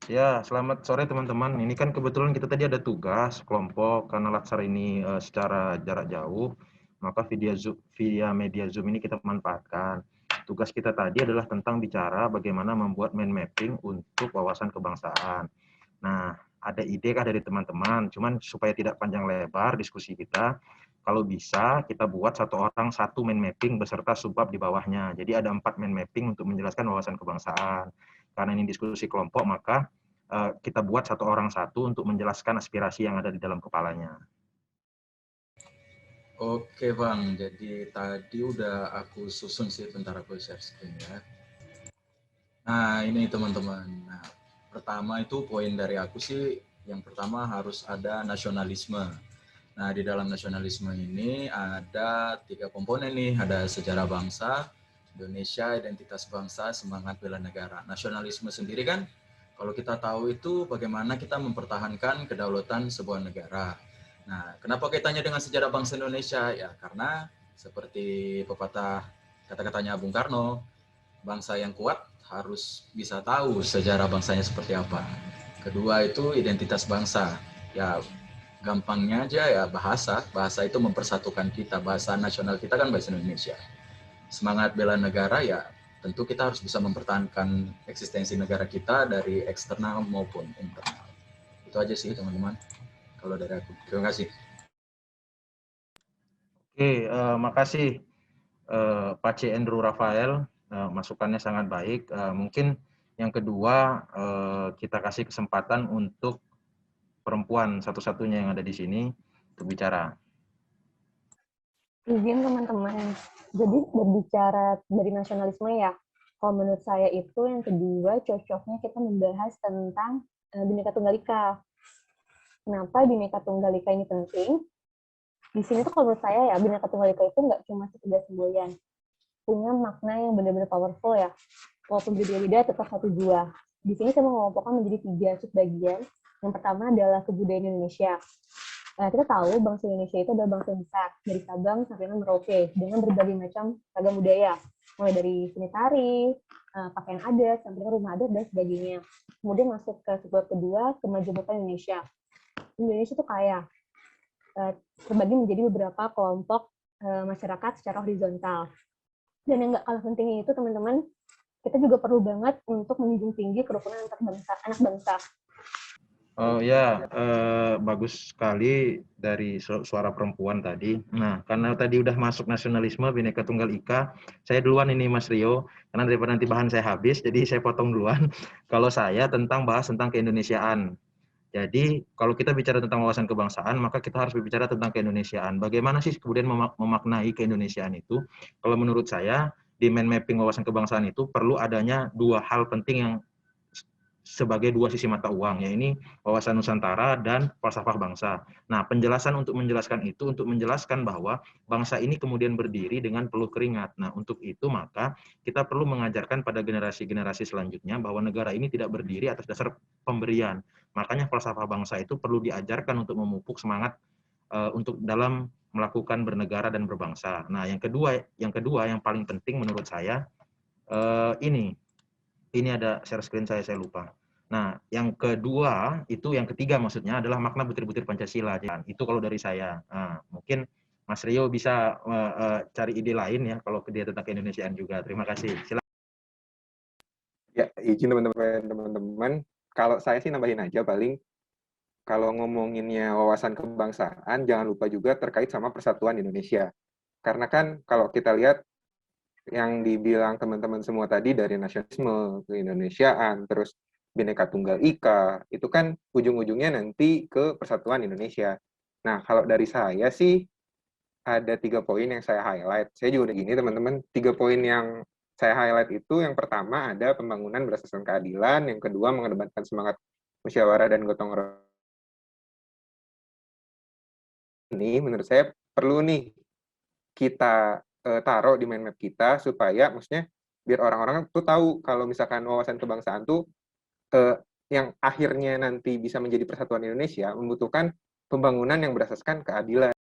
Ya, selamat sore teman-teman. Ini kan kebetulan kita tadi ada tugas kelompok karena Latsar ini secara jarak jauh, maka via media Zoom ini kita manfaatkan. Tugas kita tadi adalah tentang bicara bagaimana membuat mind mapping untuk wawasan kebangsaan. Nah, ada ide kah dari teman-teman? Cuman supaya tidak panjang lebar diskusi kita, kalau bisa kita buat satu orang satu mind mapping beserta subbab di bawahnya. Jadi ada 4 mind mapping untuk menjelaskan wawasan kebangsaan. Karena ini diskusi kelompok, maka kita buat satu orang satu untuk menjelaskan aspirasi yang ada di dalam kepalanya. Oke Bang, jadi tadi udah aku susun sih, bentar aku share screen ya. Nah ini teman-teman, nah, pertama itu poin dari aku sih, yang pertama harus ada nasionalisme. Nah di dalam nasionalisme ini ada 3 komponen nih, ada sejarah bangsa, Indonesia, identitas bangsa, semangat bela negara. Nasionalisme sendiri kan, kalau kita tahu itu bagaimana kita mempertahankan kedaulatan sebuah negara. Nah, kenapa kaitannya dengan sejarah bangsa Indonesia? Ya, karena seperti pepatah kata-katanya Bung Karno, bangsa yang kuat harus bisa tahu sejarah bangsanya seperti apa. Kedua itu identitas bangsa. Ya, gampangnya aja ya bahasa. Bahasa itu mempersatukan kita. Bahasa nasional kita kan bahasa Indonesia. Semangat bela negara ya tentu kita harus bisa mempertahankan eksistensi negara kita dari eksternal maupun internal. Itu aja sih teman-teman. Kalau dari aku. Terima kasih. Oke, makasih Pak C. Andrew Rafael, masukannya sangat baik. Mungkin yang kedua kita kasih kesempatan untuk perempuan satu-satunya yang ada di sini untuk bicara. Izin teman-teman. Jadi berbicara dari nasionalisme ya, kalau menurut saya itu yang kedua cocoknya kita membahas tentang Bhinneka Tunggal Ika. Kenapa Bhinneka Tunggal Ika ini penting? Di sini tuh kalau menurut saya ya, Bhinneka Tunggal Ika itu nggak cuma sekedar semboyan, punya makna yang benar-benar powerful ya. Walaupun berbeda-beda tetap satu jua. Di sini saya mengelompokkan menjadi 3 subbagian. Yang pertama adalah kebudayaan Indonesia. Kita tahu bangsa Indonesia itu adalah bangsa yang besar, dari Sabang sampai Merauke, dengan berbagai macam ragam budaya, mulai dari seni tari, pakaian adat, sampai rumah adat, dan sebagainya. Kemudian masuk ke sub kedua, kemajemukan Indonesia. Indonesia itu kaya, terbagi menjadi beberapa kelompok masyarakat secara horizontal. Dan yang nggak kalah pentingnya itu, teman-teman, kita juga perlu banget untuk menjunjung tinggi kerukunan antar bangsa, anak bangsa. Oh ya, bagus sekali dari suara perempuan tadi. Nah, karena tadi udah masuk nasionalisme, Bhinneka Tunggal Ika, saya duluan ini Mas Rio, karena daripada nanti bahan saya habis, jadi saya potong duluan. Kalau saya bahas tentang keindonesiaan. Jadi, kalau kita bicara tentang wawasan kebangsaan, maka kita harus berbicara tentang keindonesiaan. Bagaimana sih kemudian memaknai keindonesiaan itu? Kalau menurut saya, di mind mapping wawasan kebangsaan itu perlu adanya 2 hal penting yang sebagai 2 sisi mata uang, yaitu wawasan Nusantara dan falsafah bangsa. Nah, penjelasan untuk menjelaskan itu, untuk menjelaskan bahwa bangsa ini kemudian berdiri dengan peluh keringat. Nah, untuk itu maka kita perlu mengajarkan pada generasi-generasi selanjutnya bahwa negara ini tidak berdiri atas dasar pemberian. Makanya falsafah bangsa itu perlu diajarkan untuk memupuk semangat untuk dalam melakukan bernegara dan berbangsa. Nah, yang kedua yang paling penting menurut saya ini ada share screen saya lupa. Nah, yang ketiga maksudnya adalah makna butir-butir Pancasila. Itu kalau dari saya. Nah, mungkin Mas Rio bisa cari ide lain ya kalau dia tentang keindonesiaan juga. Terima kasih. Silakan. Ya, izin teman-teman. Kalau saya sih nambahin aja paling kalau ngomonginnya wawasan kebangsaan, jangan lupa juga terkait sama persatuan Indonesia. Karena kan kalau kita lihat yang dibilang teman-teman semua tadi dari nasionalisme, keindonesiaan, terus Bhinneka Tunggal Ika, itu kan ujung-ujungnya nanti ke persatuan Indonesia. Nah, kalau dari saya sih ada 3 poin yang saya highlight. Saya juga udah gini teman-teman, 3 poin yang saya highlight itu yang pertama ada pembangunan berdasarkan keadilan, yang kedua mengedepankan semangat musyawarah dan gotong royong. Ini menurut saya perlu nih kita taruh di mind map kita supaya maksudnya biar orang-orang tuh tahu kalau misalkan wawasan kebangsaan tuh yang akhirnya nanti bisa menjadi persatuan Indonesia membutuhkan pembangunan yang berdasarkan keadilan.